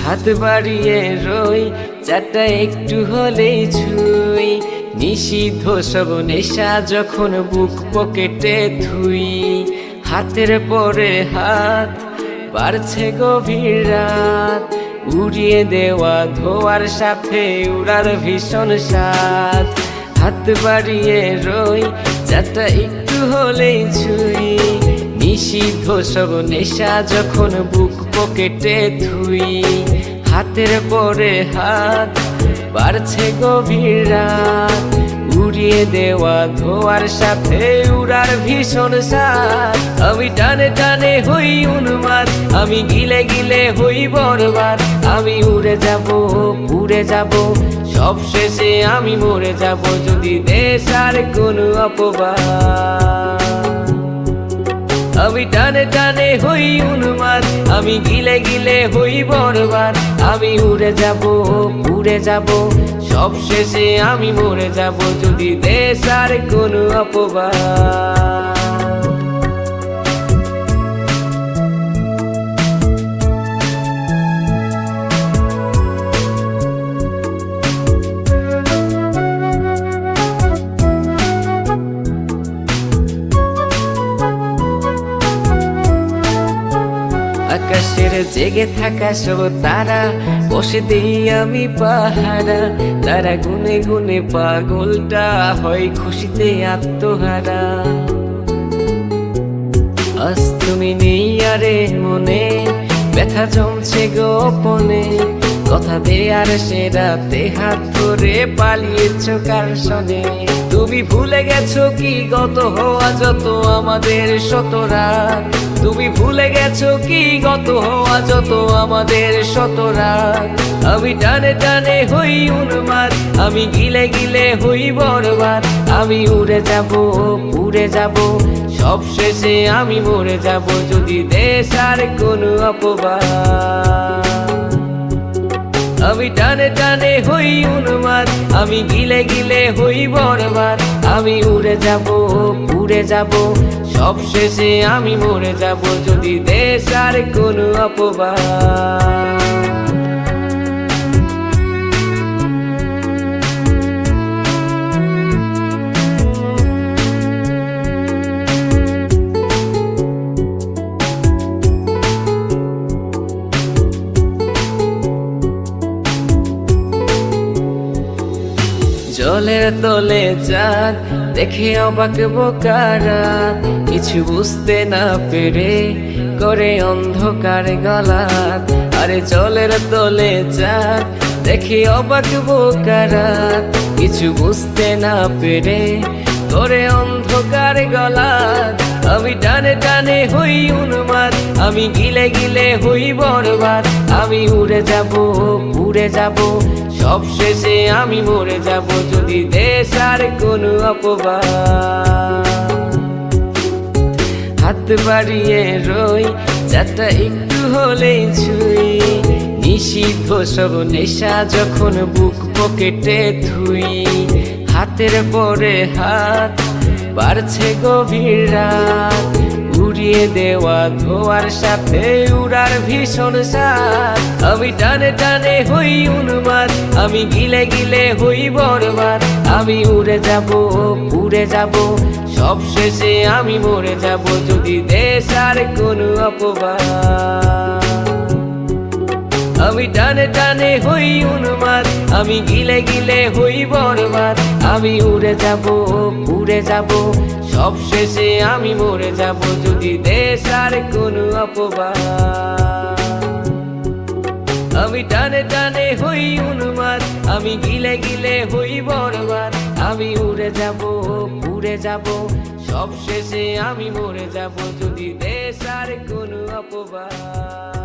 হাত বাড়িয়ে রই চাটা একটু হলেই ছুঁই, নিষিদ্ধ সব নেশা যখন বুক পকেটে থুই। হাতের পরে হাত বাড়ছে গভীর রাত, উড়িয়ে দেওয়া ধোয়ার সাথে উড়ার ভীষণ স্বাদ। হাত বাড়িয়ে রই চাটা একটু হলেই ছুঁই, নিষিদ্ধ সব নেশা যখন বুক পকেটে থুই। হাতের পরে হাত বাড়ছে গভীর রাত, উড়িয়ে দেওয়া ধোয়ার সাথে উড়ার ভীষণ স্বাদ। আমি টানে টানে হই উন্মাদ, আমি গিলে গিলে হই বরবাদ। আমি উড়ে যাব পুড়ে যাব, সব শেষে আমি মরে যাব যদি দেশ আর কোনো অপবাদ। আমি টানে টানে হই উন্মাদ, আমি গিলে গিলে হই বরবাদ। আমি উড়ে যাব পুড়ে যাব, সব শেষে আমি মরে যাব যদি দেশ আর কোনো অপবাদ। আকাশের জেগে থাকা সব তারা বসে দিই আমি পাহারা। তারা গুনে গুনে পাগলটা হয় খুশিতে আত্মহারা। আজ তুমি নেই আরে মনে, ব্যথা জমছে গোপনে। কথা দে আর সে রাতে হাত ধরে পালিয়েছ কার সনে। তুমি ভুলে গেছো কি গত হওয়া যত আমাদের শত রাত। তুমি ভুলে গেছো কি গত হওয়া যত আমাদের শত রাত। আমি টানে টানে হই উন্মাদ, আমি গিলে গিলে হই বরবাদ। আমি উড়ে যাব পুড়ে যাব, সব শেষে আমি মরে যাব যদি দেশ আর কোনো অপবাদ। আমি টানে টানে হই উন্মাদ, আমি গিলে গিলে হই বরবাদ। আমি উড়ে যাব পুড়ে যাব, সব শেষে আমি মরে যাব যদি দেশ আর কোনো অপবাদ। জলের তলে চাঁদ দেখে অবাক বোকারাত, কিছু বুঝতে না পেরে করে অন্ধকার গলাত। আরে জলের তলে চাঁদ দেখে অবাক বোকারাত, কিছু বুঝতে না পেরে করে অন্ধকার গলাত। আমি টানে টানে হই উন্মাদ, আমি গিলে গিলে হই বরবাদ। আমি উড়ে যাব পুড়ে যাব, সব শেষে আমি মরে যাব যদি দেশ আর কোনো অপবাদ। হাত বাড়িয়ে রই চাটা একটু হলেই ছুঁই, নিষিদ্ধ সব নেশা যখন বুক পকেটে থুই। হাতের পরে হাত বাড়ছে গভীর রাত, উড়িয়ে দেওয়া ধোয়ার সাথে উড়ার ভীষণ স্বাদ। আমি টানে টানে হই উন্মাদ, আমি গিলে গিলে হই বরবাদ। আমি উড়ে যাব পুড়ে যাব, সব শেষে আমি মরে যাব যদি দেশ আর কোনো অপবাদ। আমি টানে টানে হই উন্মাদ, আমি গিলে গিলে হই বরবাদ। আমি উড়ে যাব পুড়ে যাব, সব শেষে আমি মরে যাব যদি দেশ আর কোনো অপবাদ। আমি টানে টানে হই উন্মাদ, আমি গিলে গিলে হই বরবাদ। আমি উড়ে যাব পুড়ে যাব, সব শেষে আমি মরে যাব যদি দেশ আর কোনো অপবাদ।